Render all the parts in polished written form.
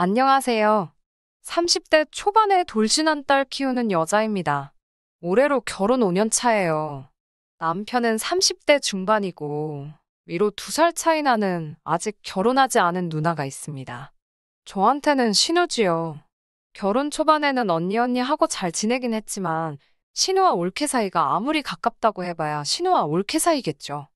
안녕하세요. 30대 초반에 돌진한 딸 키우는 여자입니다. 올해로 결혼 5년 차예요. 남편은 30대 중반이고 위로 2살 차이 나는 아직 결혼하지 않은 누나가 있습니다. 저한테는 신우지요. 결혼 초반에는 언니 하고 잘 지내긴 했지만 신우와 올케 사이가 아무리 가깝다고 해봐야 신우와 올케 사이겠죠.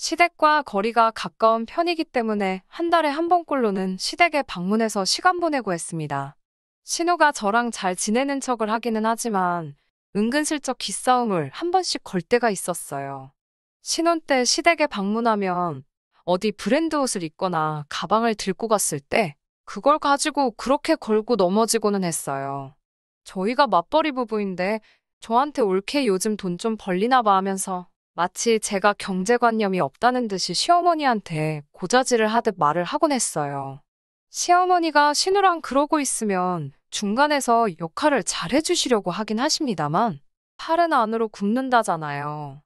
시댁과 거리가 가까운 편이기 때문에 한 달에 한 번꼴로는 시댁에 방문해서 시간 보내고 했습니다. 신우가 저랑 잘 지내는 척을 하기는 하지만 은근슬쩍 기싸움을 한 번씩 걸 때가 있었어요. 신혼 때 시댁에 방문하면 어디 브랜드 옷을 입거나 가방을 들고 갔을 때 그걸 가지고 그렇게 걸고 넘어지고는 했어요. 저희가 맞벌이 부부인데 저한테 올케 요즘 돈 좀 벌리나 봐 하면서 마치 제가 경제관념이 없다는 듯이 시어머니한테 고자질을 하듯 말을 하곤 했어요. 시어머니가 신우랑 그러고 있으면 중간에서 역할을 잘 해주시려고 하긴 하십니다만 팔은 안으로 굽는다잖아요.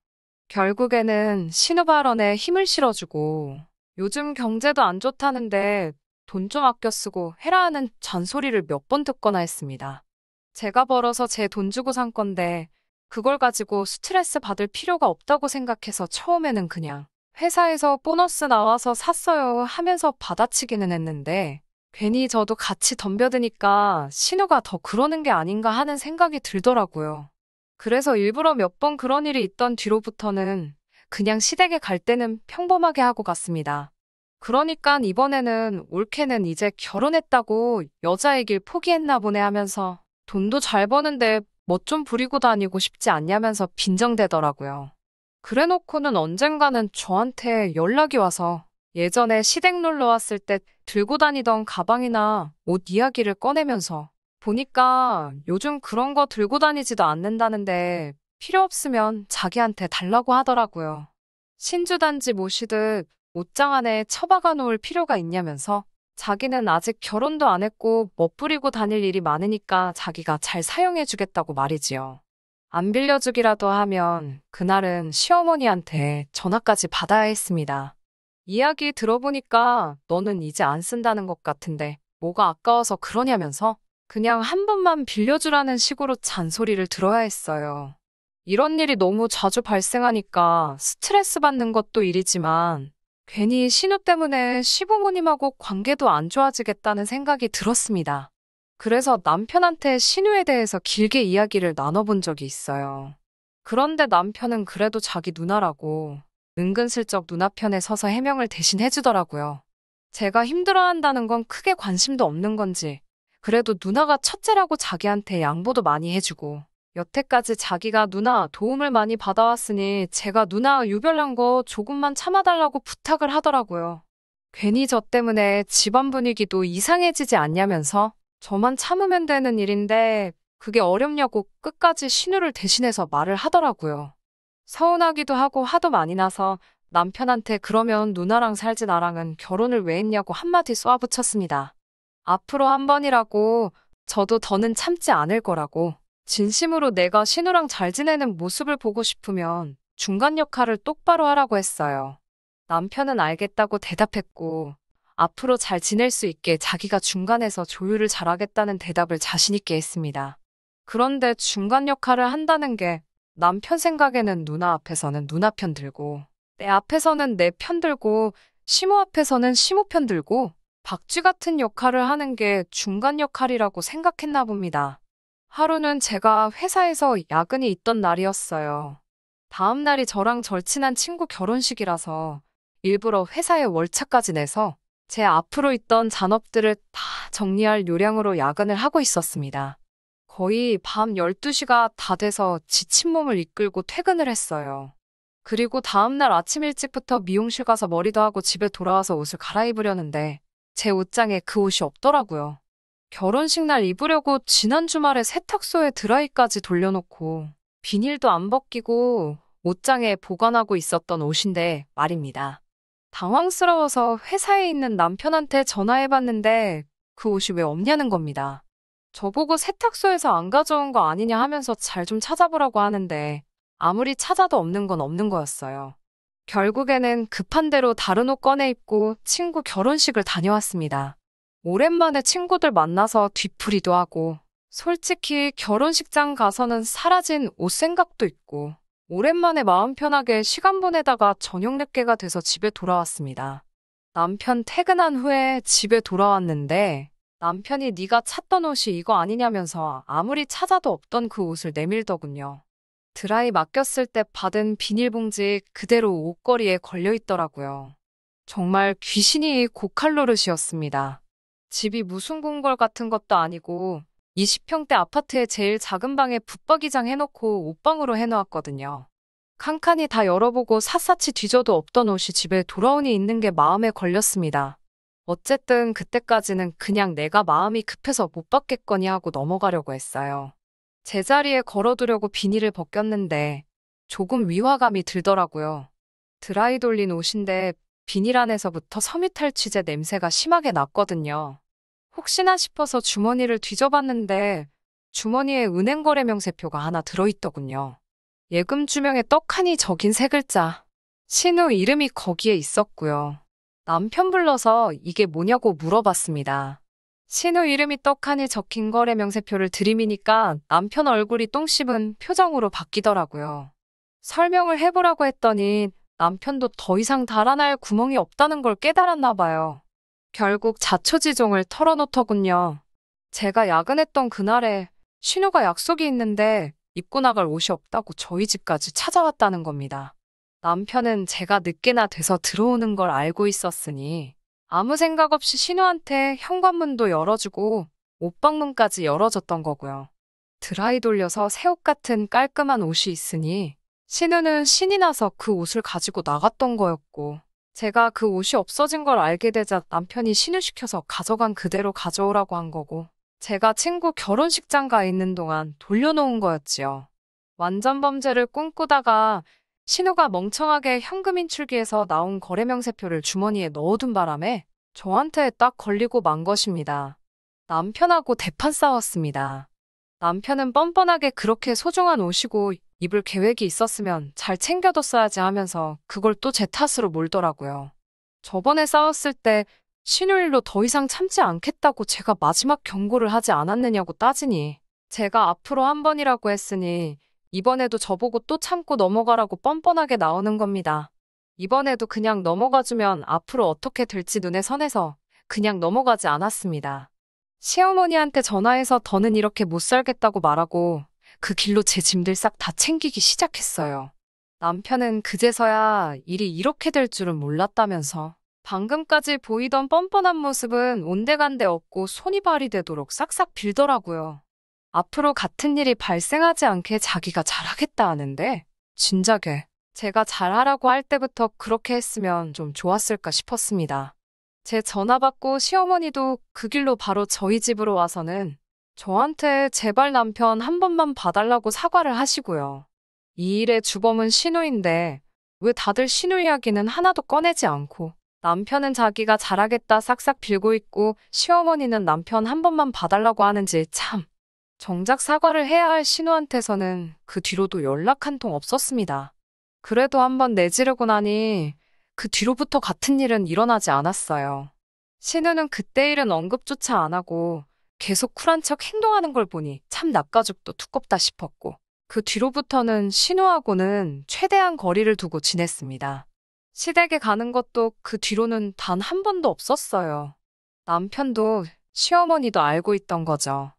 결국에는 신우 발언에 힘을 실어주고 요즘 경제도 안 좋다는데 돈 좀 아껴 쓰고 해라 하는 잔소리를 몇 번 듣거나 했습니다. 제가 벌어서 제 돈 주고 산 건데 그걸 가지고 스트레스 받을 필요가 없다고 생각해서 처음에는 그냥 회사에서 보너스 나와서 샀어요 하면서 받아치기는 했는데 괜히 저도 같이 덤벼드니까 신우가 더 그러는 게 아닌가 하는 생각이 들더라고요. 그래서 일부러 몇 번 그런 일이 있던 뒤로부터는 그냥 시댁에 갈 때는 평범하게 하고 갔습니다. 그러니까 이번에는 올케는 이제 결혼했다고 여자이길 포기했나 보네 하면서 돈도 잘 버는데 뭐 좀 부리고 다니고 싶지 않냐면서 빈정대더라고요. 그래놓고는 언젠가는 저한테 연락이 와서 예전에 시댁 놀러 왔을 때 들고 다니던 가방이나 옷 이야기를 꺼내면서 보니까 요즘 그런 거 들고 다니지도 않는다는데 필요 없으면 자기한테 달라고 하더라고요. 신주단지 모시듯 옷장 안에 처박아 놓을 필요가 있냐면서 자기는 아직 결혼도 안 했고 멋부리고 다닐 일이 많으니까 자기가 잘 사용해 주겠다고 말이지요. 안 빌려주기라도 하면 그날은 시어머니한테 전화까지 받아야 했습니다. 이야기 들어보니까 너는 이제 안 쓴다는 것 같은데 뭐가 아까워서 그러냐면서 그냥 한 번만 빌려주라는 식으로 잔소리를 들어야 했어요. 이런 일이 너무 자주 발생하니까 스트레스 받는 것도 일이지만 괜히 신우 때문에 시부모님하고 관계도 안 좋아지겠다는 생각이 들었습니다. 그래서 남편한테 신우에 대해서 길게 이야기를 나눠본 적이 있어요. 그런데 남편은 그래도 자기 누나라고 은근슬쩍 누나 편에 서서 해명을 대신 해주더라고요. 제가 힘들어한다는 건 크게 관심도 없는 건지 그래도 누나가 첫째라고 자기한테 양보도 많이 해주고 여태까지 자기가 누나 도움을 많이 받아왔으니 제가 누나 유별난 거 조금만 참아달라고 부탁을 하더라고요. 괜히 저 때문에 집안 분위기도 이상해지지 않냐면서 저만 참으면 되는 일인데 그게 어렵냐고 끝까지 신우를 대신해서 말을 하더라고요. 서운하기도 하고 화도 많이 나서 남편한테 그러면 누나랑 살지 나랑은 결혼을 왜 했냐고 한마디 쏘아붙였습니다. 앞으로 한 번이라고 저도 더는 참지 않을 거라고. 진심으로 내가 신우랑 잘 지내는 모습을 보고 싶으면 중간 역할을 똑바로 하라고 했어요. 남편은 알겠다고 대답했고 앞으로 잘 지낼 수 있게 자기가 중간에서 조율을 잘하겠다는 대답을 자신 있게 했습니다. 그런데 중간 역할을 한다는 게 남편 생각에는 누나 앞에서는 누나 편 들고 내 앞에서는 내 편 들고 시모 앞에서는 시모 편 들고 박쥐 같은 역할을 하는 게 중간 역할이라고 생각했나 봅니다. 하루는 제가 회사에서 야근이 있던 날이었어요. 다음 날이 저랑 절친한 친구 결혼식이라서 일부러 회사에 월차까지 내서 제 앞으로 있던 잔업들을 다 정리할 요량으로 야근을 하고 있었습니다. 거의 밤 12시가 다 돼서 지친 몸을 이끌고 퇴근을 했어요. 그리고 다음날 아침 일찍부터 미용실 가서 머리도 하고 집에 돌아와서 옷을 갈아입으려는데 제 옷장에 그 옷이 없더라고요. 결혼식 날 입으려고 지난 주말에 세탁소에 드라이까지 돌려놓고 비닐도 안 벗기고 옷장에 보관하고 있었던 옷인데 말입니다. 당황스러워서 회사에 있는 남편한테 전화해봤는데 그 옷이 왜 없냐는 겁니다. 저보고 세탁소에서 안 가져온 거 아니냐 하면서 잘 좀 찾아보라고 하는데 아무리 찾아도 없는 건 없는 거였어요. 결국에는 급한 대로 다른 옷 꺼내 입고 친구 결혼식을 다녀왔습니다. 오랜만에 친구들 만나서 뒤풀이도 하고, 솔직히 결혼식장 가서는 사라진 옷 생각도 있고, 오랜만에 마음 편하게 시간 보내다가 저녁 늦게가 돼서 집에 돌아왔습니다. 남편 퇴근한 후에 집에 돌아왔는데, 남편이 네가 찾던 옷이 이거 아니냐면서 아무리 찾아도 없던 그 옷을 내밀더군요. 드라이 맡겼을 때 받은 비닐봉지 그대로 옷걸이에 걸려 있더라고요. 정말 귀신이 고칼로릇이었습니다. 집이 무슨 궁궐 같은 것도 아니고 20평대 아파트의 제일 작은 방에 붙박이장 해놓고 옷방으로 해놓았거든요. 칸칸이 다 열어보고 샅샅이 뒤져도 없던 옷이 집에 돌아오니 있는 게 마음에 걸렸습니다. 어쨌든 그때까지는 그냥 내가 마음이 급해서 못 받겠거니 하고 넘어가려고 했어요. 제자리에 걸어두려고 비닐을 벗겼는데 조금 위화감이 들더라고요. 드라이 돌린 옷인데 비닐 안에서부터 섬유탈취제 냄새가 심하게 났거든요. 혹시나 싶어서 주머니를 뒤져봤는데 주머니에 은행거래 명세표가 하나 들어있더군요. 예금 주명에 떡하니 적인 세 글자. 신우 이름이 거기에 있었고요. 남편 불러서 이게 뭐냐고 물어봤습니다. 신우 이름이 떡하니 적힌 거래 명세표를 들이미니까 남편 얼굴이 똥 씹은 표정으로 바뀌더라고요. 설명을 해보라고 했더니 남편도 더 이상 달아날 구멍이 없다는 걸 깨달았나 봐요. 결국 자초지종을 털어놓더군요. 제가 야근했던 그날에 신우가 약속이 있는데 입고 나갈 옷이 없다고 저희 집까지 찾아왔다는 겁니다. 남편은 제가 늦게나 돼서 들어오는 걸 알고 있었으니 아무 생각 없이 신우한테 현관문도 열어주고 옷방문까지 열어줬던 거고요. 드라이 돌려서 새 옷 같은 깔끔한 옷이 있으니 신우는 신이 나서 그 옷을 가지고 나갔던 거였고 제가 그 옷이 없어진 걸 알게 되자 남편이 신우시켜서 가져간 그대로 가져오라고 한 거고 제가 친구 결혼식장 가 있는 동안 돌려놓은 거였지요. 완전 범죄를 꿈꾸다가 신우가 멍청하게 현금 인출기에서 나온 거래명세표를 주머니에 넣어둔 바람에 저한테 딱 걸리고 만 것입니다. 남편하고 대판 싸웠습니다. 남편은 뻔뻔하게 그렇게 소중한 옷이고 입을 계획이 있었으면 잘 챙겨뒀어야지 하면서 그걸 또 제 탓으로 몰더라고요. 저번에 싸웠을 때 신우 일로 더 이상 참지 않겠다고 제가 마지막 경고를 하지 않았느냐고 따지니 제가 앞으로 한 번이라고 했으니 이번에도 저보고 또 참고 넘어가라고 뻔뻔하게 나오는 겁니다. 이번에도 그냥 넘어가주면 앞으로 어떻게 될지 눈에 선해서 그냥 넘어가지 않았습니다. 시어머니한테 전화해서 더는 이렇게 못 살겠다고 말하고 그 길로 제 짐들 싹 다 챙기기 시작했어요. 남편은 그제서야 일이 이렇게 될 줄은 몰랐다면서 방금까지 보이던 뻔뻔한 모습은 온데간데 없고 손이 발이 되도록 싹싹 빌더라고요. 앞으로 같은 일이 발생하지 않게 자기가 잘하겠다 하는데 진작에 제가 잘하라고 할 때부터 그렇게 했으면 좀 좋았을까 싶었습니다. 제 전화 받고 시어머니도 그 길로 바로 저희 집으로 와서는 저한테 제발 남편 한 번만 봐달라고 사과를 하시고요. 이 일의 주범은 신우인데 왜 다들 신우 이야기는 하나도 꺼내지 않고 남편은 자기가 잘하겠다 싹싹 빌고 있고 시어머니는 남편 한 번만 봐달라고 하는지 참. 정작 사과를 해야 할 신우한테서는 그 뒤로도 연락 한 통 없었습니다. 그래도 한번 내지르고 나니 그 뒤로부터 같은 일은 일어나지 않았어요. 신우는 그때 일은 언급조차 안 하고 계속 쿨한 척 행동하는 걸 보니 참 낯가죽도 두껍다 싶었고 그 뒤로부터는 신우하고는 최대한 거리를 두고 지냈습니다. 시댁에 가는 것도 그 뒤로는 단 한 번도 없었어요. 남편도 시어머니도 알고 있던 거죠.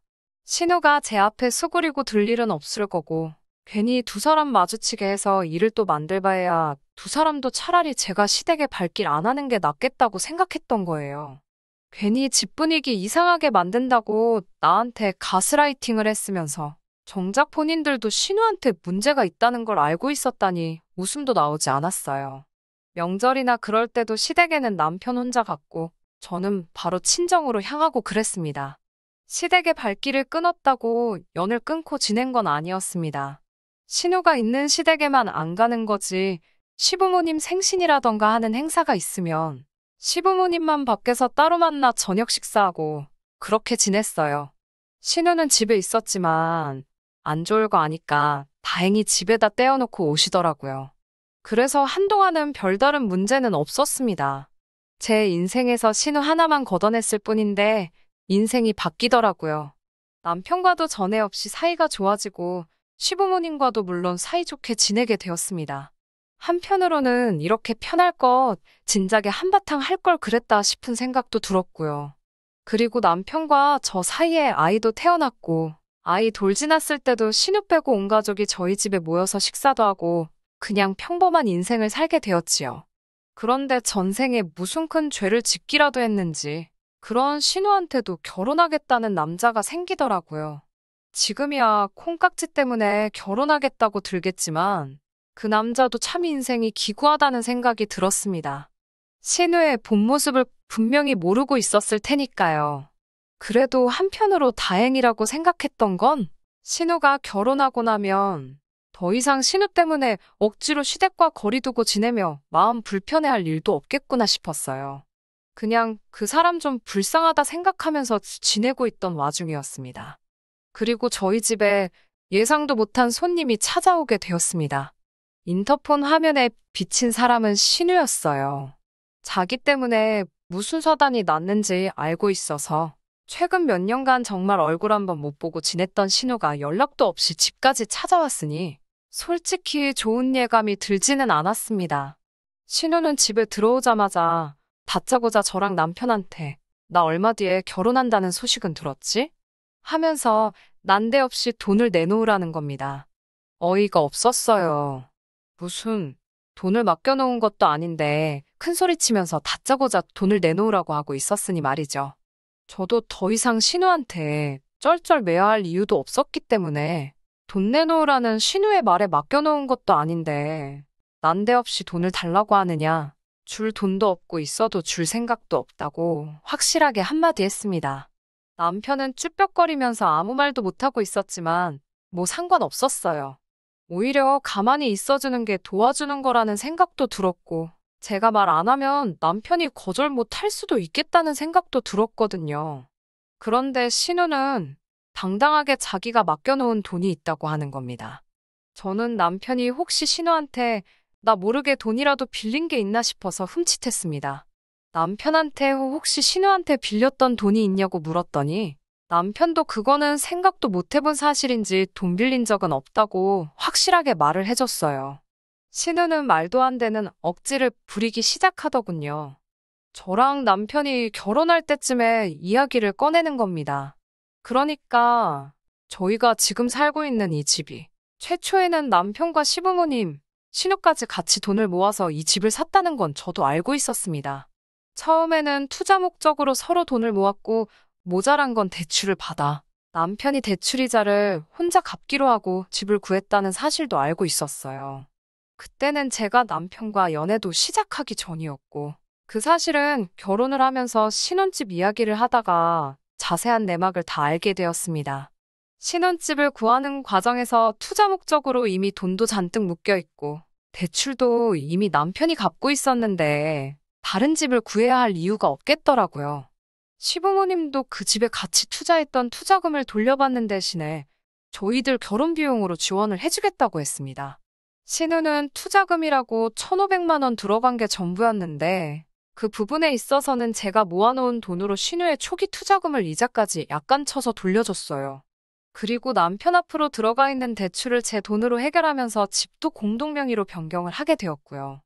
신우가 제 앞에 수그리고 들 일은 없을 거고 괜히 두 사람 마주치게 해서 일을 또 만들바해야 두 사람도 차라리 제가 시댁에 발길 안 하는 게 낫겠다고 생각했던 거예요. 괜히 집 분위기 이상하게 만든다고 나한테 가스라이팅을 했으면서 정작 본인들도 신우한테 문제가 있다는 걸 알고 있었다니 웃음도 나오지 않았어요. 명절이나 그럴 때도 시댁에는 남편 혼자 갔고 저는 바로 친정으로 향하고 그랬습니다. 시댁의 발길을 끊었다고 연을 끊고 지낸 건 아니었습니다. 신우가 있는 시댁에만 안 가는 거지 시부모님 생신이라던가 하는 행사가 있으면 시부모님만 밖에서 따로 만나 저녁 식사하고 그렇게 지냈어요. 신우는 집에 있었지만 안 좋을 거 아니까 다행히 집에다 떼어놓고 오시더라고요. 그래서 한동안은 별다른 문제는 없었습니다. 제 인생에서 신우 하나만 걷어냈을 뿐인데 인생이 바뀌더라고요. 남편과도 전에 없이 사이가 좋아지고 시부모님과도 물론 사이좋게 지내게 되었습니다. 한편으로는 이렇게 편할 것 진작에 한바탕 할 걸 그랬다 싶은 생각도 들었고요. 그리고 남편과 저 사이에 아이도 태어났고 아이 돌 지났을 때도 신우 빼고 온 가족이 저희 집에 모여서 식사도 하고 그냥 평범한 인생을 살게 되었지요. 그런데 전생에 무슨 큰 죄를 짓기라도 했는지 그런 신우한테도 결혼하겠다는 남자가 생기더라고요. 지금이야 콩깍지 때문에 결혼하겠다고 들겠지만 그 남자도 참 인생이 기구하다는 생각이 들었습니다. 신우의 본 모습을 분명히 모르고 있었을 테니까요. 그래도 한편으로 다행이라고 생각했던 건 신우가 결혼하고 나면 더 이상 신우 때문에 억지로 시댁과 거리 두고 지내며 마음 불편해할 일도 없겠구나 싶었어요. 그냥 그 사람 좀 불쌍하다 생각하면서 지내고 있던 와중이었습니다. 그리고 저희 집에 예상도 못한 손님이 찾아오게 되었습니다. 인터폰 화면에 비친 사람은 신우였어요. 자기 때문에 무슨 사단이 났는지 알고 있어서 최근 몇 년간 정말 얼굴 한번 못 보고 지냈던 신우가 연락도 없이 집까지 찾아왔으니 솔직히 좋은 예감이 들지는 않았습니다. 신우는 집에 들어오자마자 다짜고짜 저랑 남편한테 나 얼마 뒤에 결혼한다는 소식은 들었지? 하면서 난데없이 돈을 내놓으라는 겁니다. 어이가 없었어요. 무슨 돈을 맡겨놓은 것도 아닌데 큰 소리 치면서 다짜고짜 돈을 내놓으라고 하고 있었으니 말이죠. 저도 더 이상 신우한테 쩔쩔매야 할 이유도 없었기 때문에 돈 내놓으라는 신우의 말에 맡겨놓은 것도 아닌데 난데없이 돈을 달라고 하느냐. 줄 돈도 없고 있어도 줄 생각도 없다고 확실하게 한마디 했습니다. 남편은 쭈뼛거리면서 아무 말도 못하고 있었지만 뭐 상관없었어요. 오히려 가만히 있어주는 게 도와주는 거라는 생각도 들었고 제가 말 안 하면 남편이 거절 못 할 수도 있겠다는 생각도 들었거든요. 그런데 신우는 당당하게 자기가 맡겨놓은 돈이 있다고 하는 겁니다. 저는 남편이 혹시 신우한테 나 모르게 돈이라도 빌린 게 있나 싶어서 흠칫했습니다. 남편한테 혹시 신우한테 빌렸던 돈이 있냐고 물었더니 남편도 그거는 생각도 못 해본 사실인지 돈 빌린 적은 없다고 확실하게 말을 해줬어요. 신우는 말도 안 되는 억지를 부리기 시작하더군요. 저랑 남편이 결혼할 때쯤에 이야기를 꺼내는 겁니다. 그러니까 저희가 지금 살고 있는 이 집이 최초에는 남편과 시부모님, 신우까지 같이 돈을 모아서 이 집을 샀다는 건 저도 알고 있었습니다. 처음에는 투자 목적으로 서로 돈을 모았고 모자란 건 대출을 받아 남편이 대출이자를 혼자 갚기로 하고 집을 구했다는 사실도 알고 있었어요. 그때는 제가 남편과 연애도 시작하기 전이었고 그 사실은 결혼을 하면서 신혼집 이야기를 하다가 자세한 내막을 다 알게 되었습니다. 신혼집을 구하는 과정에서 투자 목적으로 이미 돈도 잔뜩 묶여 있고 대출도 이미 남편이 갚고 있었는데 다른 집을 구해야 할 이유가 없겠더라고요. 시부모님도 그 집에 같이 투자했던 투자금을 돌려받는 대신에 저희들 결혼 비용으로 지원을 해주겠다고 했습니다. 신우는 투자금이라고 1,500만 원 들어간 게 전부였는데 그 부분에 있어서는 제가 모아놓은 돈으로 신우의 초기 투자금을 이자까지 약간 쳐서 돌려줬어요. 그리고 남편 앞으로 들어가 있는 대출을 제 돈으로 해결하면서 집도 공동명의로 변경을 하게 되었고요.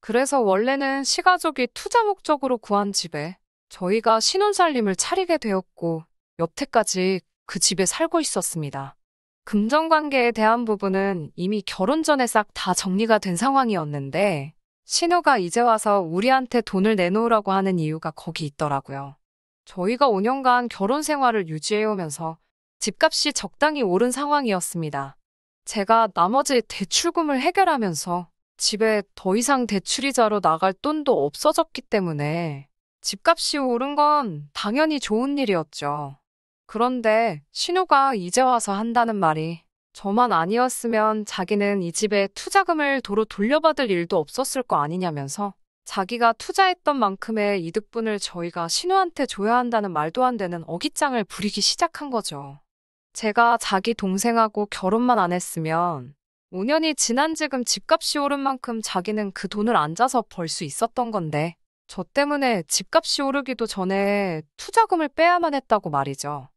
그래서 원래는 시가족이 투자 목적으로 구한 집에 저희가 신혼살림을 차리게 되었고 여태까지 그 집에 살고 있었습니다. 금전관계에 대한 부분은 이미 결혼 전에 싹 다 정리가 된 상황이었는데 신우가 이제 와서 우리한테 돈을 내놓으라고 하는 이유가 거기 있더라고요. 저희가 5년간 결혼 생활을 유지해오면서 집값이 적당히 오른 상황이었습니다. 제가 나머지 대출금을 해결하면서 집에 더 이상 대출이자로 나갈 돈도 없어졌기 때문에 집값이 오른 건 당연히 좋은 일이었죠. 그런데 신우가 이제 와서 한다는 말이 저만 아니었으면 자기는 이 집에 투자금을 도로 돌려받을 일도 없었을 거 아니냐면서 자기가 투자했던 만큼의 이득분을 저희가 신우한테 줘야 한다는 말도 안 되는 어깃장을 부리기 시작한 거죠. 제가 자기 동생하고 결혼만 안 했으면 5년이 지난 지금 집값이 오른 만큼 자기는 그 돈을 앉아서 벌 수 있었던 건데 저 때문에 집값이 오르기도 전에 투자금을 빼야만 했다고 말이죠.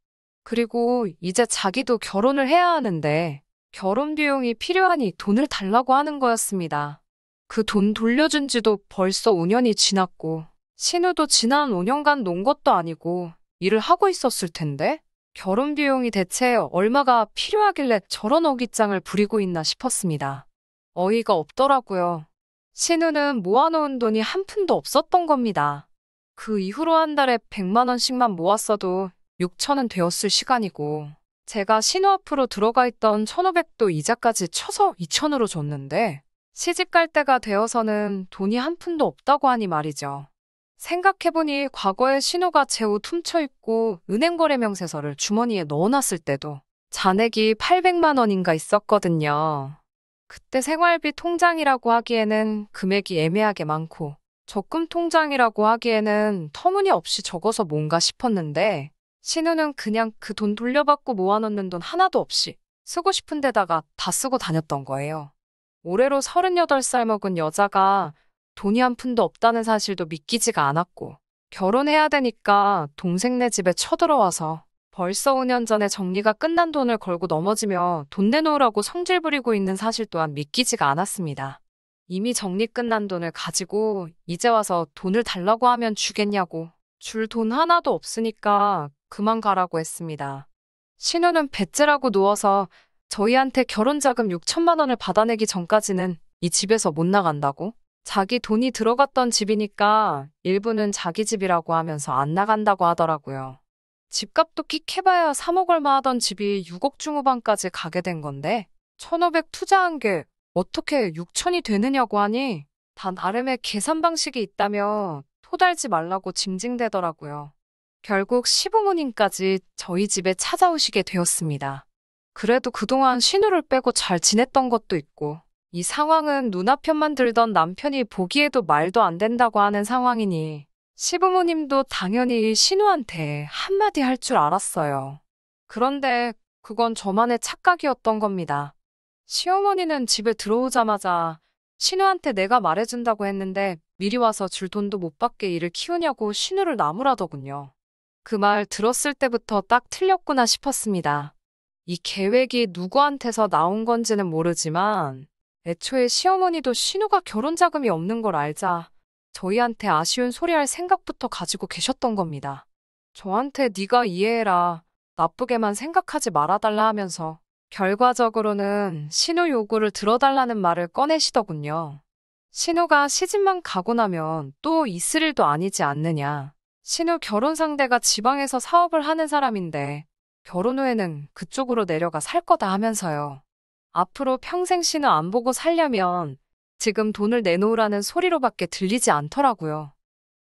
그리고 이제 자기도 결혼을 해야 하는데 결혼 비용이 필요하니 돈을 달라고 하는 거였습니다. 그 돈 돌려준 지도 벌써 5년이 지났고 신우도 지난 5년간 논 것도 아니고 일을 하고 있었을 텐데 결혼 비용이 대체 얼마가 필요하길래 저런 어깃장을 부리고 있나 싶었습니다. 어이가 없더라고요. 신우는 모아놓은 돈이 한 푼도 없었던 겁니다. 그 이후로 한 달에 100만 원씩만 모았어도 6천은 되었을 시간이고 제가 신우 앞으로 들어가 있던 1,500도 이자까지 쳐서 2천으로 줬는데 시집 갈 때가 되어서는 돈이 한 푼도 없다고 하니 말이죠. 생각해보니 과거에 신우가 제 옷 훔쳐입고 은행거래 명세서를 주머니에 넣어놨을 때도 잔액이 800만 원인가 있었거든요. 그때 생활비 통장이라고 하기에는 금액이 애매하게 많고 적금 통장이라고 하기에는 터무니없이 적어서 뭔가 싶었는데 신우는 그냥 그 돈 돌려받고 모아놓는 돈 하나도 없이 쓰고 싶은 데다가 다 쓰고 다녔던 거예요. 올해로 38살 먹은 여자가 돈이 한 푼도 없다는 사실도 믿기지가 않았고 결혼해야 되니까 동생네 집에 쳐들어와서 벌써 5년 전에 정리가 끝난 돈을 걸고 넘어지며 돈 내놓으라고 성질 부리고 있는 사실 또한 믿기지가 않았습니다. 이미 정리 끝난 돈을 가지고 이제 와서 돈을 달라고 하면 주겠냐고 줄 돈 하나도 없으니까 그만 가라고 했습니다. 신우는 배째라고 누워서 저희한테 결혼자금 6천만 원을 받아내기 전까지는 이 집에서 못 나간다고? 자기 돈이 들어갔던 집이니까 일부는 자기 집이라고 하면서 안 나간다고 하더라고요. 집값도 끽 해봐야 3억 얼마 하던 집이 6억 중후반까지 가게 된 건데 1,500 투자한 게 어떻게 6천이 되느냐고 하니 다 나름의 계산 방식이 있다며 토달지 말라고 징징대더라고요. 결국 시부모님까지 저희 집에 찾아오시게 되었습니다. 그래도 그동안 신우를 빼고 잘 지냈던 것도 있고 이 상황은 누나 편만 들던 남편이 보기에도 말도 안 된다고 하는 상황이니 시부모님도 당연히 신우한테 한마디 할 줄 알았어요. 그런데 그건 저만의 착각이었던 겁니다. 시어머니는 집에 들어오자마자 신우한테 내가 말해준다고 했는데 미리 와서 줄 돈도 못 받게 일을 키우냐고 신우를 나무라더군요. 그 말 들었을 때부터 딱 틀렸구나 싶었습니다. 이 계획이 누구한테서 나온 건지는 모르지만 애초에 시어머니도 신우가 결혼 자금이 없는 걸 알자 저희한테 아쉬운 소리 할 생각부터 가지고 계셨던 겁니다. 저한테 네가 이해해라, 나쁘게만 생각하지 말아달라 하면서 결과적으로는 신우 요구를 들어달라는 말을 꺼내시더군요. 신우가 시집만 가고 나면 또 있을 일도 아니지 않느냐. 신우 결혼 상대가 지방에서 사업을 하는 사람인데 결혼 후에는 그쪽으로 내려가 살 거다 하면서요. 앞으로 평생 신우 안 보고 살려면 지금 돈을 내놓으라는 소리로밖에 들리지 않더라고요.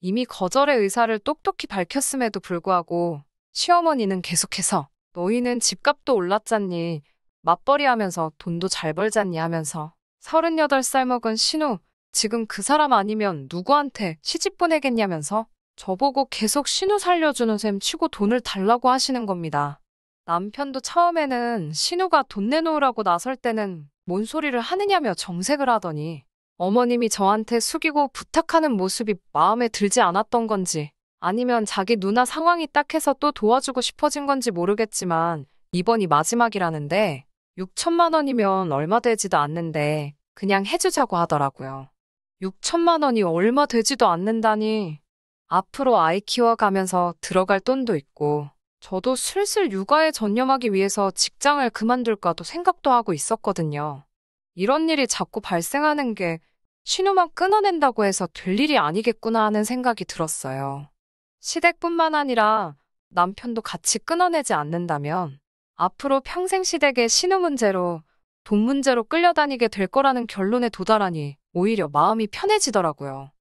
이미 거절의 의사를 똑똑히 밝혔음에도 불구하고 시어머니는 계속해서 너희는 집값도 올랐잖니, 맞벌이 하면서 돈도 잘 벌잖니 하면서 38살 먹은 신우, 지금 그 사람 아니면 누구한테 시집 보내겠냐면서 저보고 계속 신우 살려주는 셈 치고 돈을 달라고 하시는 겁니다. 남편도 처음에는 신우가 돈 내놓으라고 나설 때는 뭔 소리를 하느냐며 정색을 하더니 어머님이 저한테 숙이고 부탁하는 모습이 마음에 들지 않았던 건지 아니면 자기 누나 상황이 딱해서 또 도와주고 싶어진 건지 모르겠지만 이번이 마지막이라는데 6천만 원이면 얼마 되지도 않는데 그냥 해주자고 하더라고요. 6천만 원이 얼마 되지도 않는다니. 앞으로 아이 키워가면서 들어갈 돈도 있고 저도 슬슬 육아에 전념하기 위해서 직장을 그만둘까도 생각도 하고 있었거든요. 이런 일이 자꾸 발생하는 게 신우만 끊어낸다고 해서 될 일이 아니겠구나 하는 생각이 들었어요. 시댁뿐만 아니라 남편도 같이 끊어내지 않는다면 앞으로 평생 시댁의 신우 문제로 돈 문제로 끌려다니게 될 거라는 결론에 도달하니 오히려 마음이 편해지더라고요.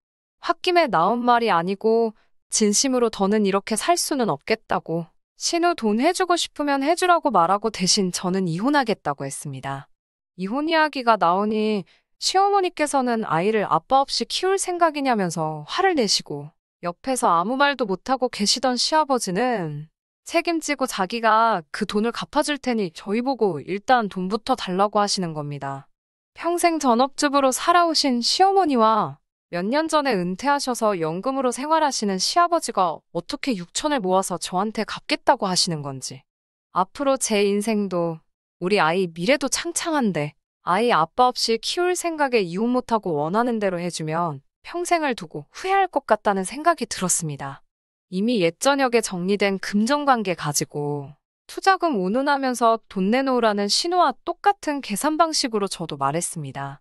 홧김에 나온 말이 아니고 진심으로 더는 이렇게 살 수는 없겠다고 신우 돈 해주고 싶으면 해주라고 말하고 대신 저는 이혼하겠다고 했습니다. 이혼 이야기가 나오니 시어머니께서는 아이를 아빠 없이 키울 생각이냐면서 화를 내시고 옆에서 아무 말도 못하고 계시던 시아버지는 책임지고 자기가 그 돈을 갚아줄 테니 저희 보고 일단 돈부터 달라고 하시는 겁니다. 평생 전업주부로 살아오신 시어머니와 몇 년 전에 은퇴하셔서 연금으로 생활하시는 시아버지가 어떻게 6천을 모아서 저한테 갚겠다고 하시는 건지. 앞으로 제 인생도 우리 아이 미래도 창창한데 아이 아빠 없이 키울 생각에 이혼 못하고 원하는 대로 해주면 평생을 두고 후회할 것 같다는 생각이 들었습니다. 이미 옛저녁에 정리된 금전관계 가지고 투자금 운운하면서 돈 내놓으라는 신호와 똑같은 계산 방식으로 저도 말했습니다.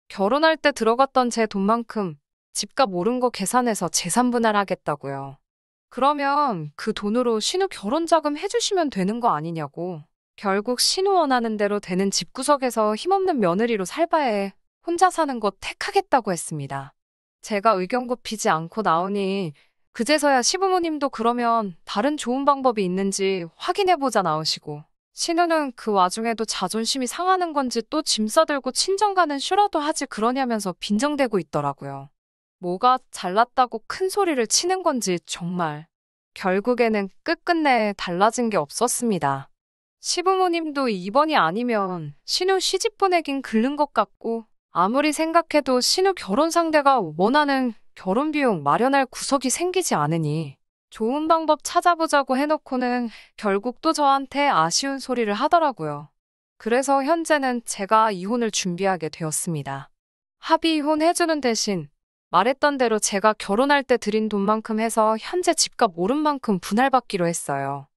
결혼할 때 들어갔던 제 돈만큼 집값 오른 거 계산해서 재산 분할하겠다고요. 그러면 그 돈으로 신우 결혼자금 해주시면 되는 거 아니냐고. 결국 신우 원하는 대로 되는 집구석에서 힘없는 며느리로 살바에 혼자 사는 거 택하겠다고 했습니다. 제가 의견 굽히지 않고 나오니 그제서야 시부모님도 그러면 다른 좋은 방법이 있는지 확인해보자 나오시고 신우는 그 와중에도 자존심이 상하는 건지 또 짐 싸들고 친정 가는 쇼라도 하지 그러냐면서 빈정대고 있더라고요. 뭐가 잘났다고 큰 소리를 치는 건지 정말. 결국에는 끝끝내 달라진 게 없었습니다. 시부모님도 이번이 아니면 신우 시집 보내긴 글른 것 같고 아무리 생각해도 신우 결혼 상대가 원하는 결혼 비용 마련할 구석이 생기지 않으니 좋은 방법 찾아보자고 해놓고는 결국 또 저한테 아쉬운 소리를 하더라고요. 그래서 현재는 제가 이혼을 준비하게 되었습니다. 합의 이혼 해주는 대신 말했던 대로 제가 결혼할 때 드린 돈만큼 해서 현재 집값 오른 만큼 분할받기로 했어요.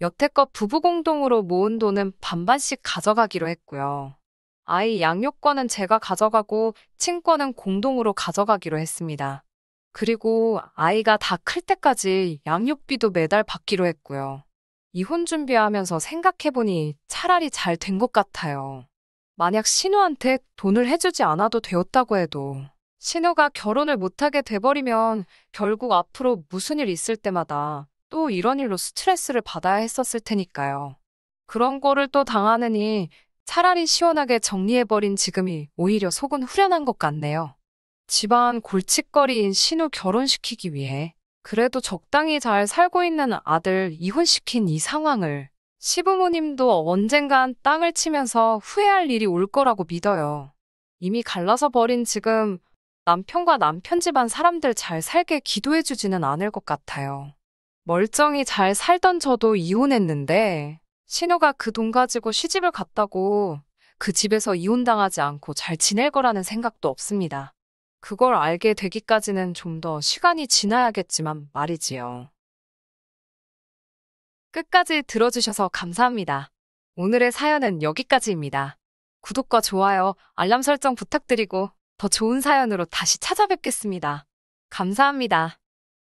여태껏 부부 공동으로 모은 돈은 반반씩 가져가기로 했고요. 아이 양육권은 제가 가져가고 친권은 공동으로 가져가기로 했습니다. 그리고 아이가 다 클 때까지 양육비도 매달 받기로 했고요. 이혼 준비하면서 생각해보니 차라리 잘 된 것 같아요. 만약 신우한테 돈을 해주지 않아도 되었다고 해도 신우가 결혼을 못하게 돼버리면 결국 앞으로 무슨 일 있을 때마다 또 이런 일로 스트레스를 받아야 했었을 테니까요. 그런 거를 또 당하느니 차라리 시원하게 정리해버린 지금이 오히려 속은 후련한 것 같네요. 집안 골칫거리인 신우 결혼시키기 위해 그래도 적당히 잘 살고 있는 아들 이혼시킨 이 상황을 시부모님도 언젠간 땅을 치면서 후회할 일이 올 거라고 믿어요. 이미 갈라서 버린 지금 남편과 남편 집안 사람들 잘 살게 기도해주지는 않을 것 같아요. 멀쩡히 잘 살던 저도 이혼했는데 신우가 그 돈 가지고 시집을 갔다고 그 집에서 이혼당하지 않고 잘 지낼 거라는 생각도 없습니다. 그걸 알게 되기까지는 좀 더 시간이 지나야겠지만 말이지요. 끝까지 들어주셔서 감사합니다. 오늘의 사연은 여기까지입니다. 구독과 좋아요, 알람 설정 부탁드리고 더 좋은 사연으로 다시 찾아뵙겠습니다. 감사합니다.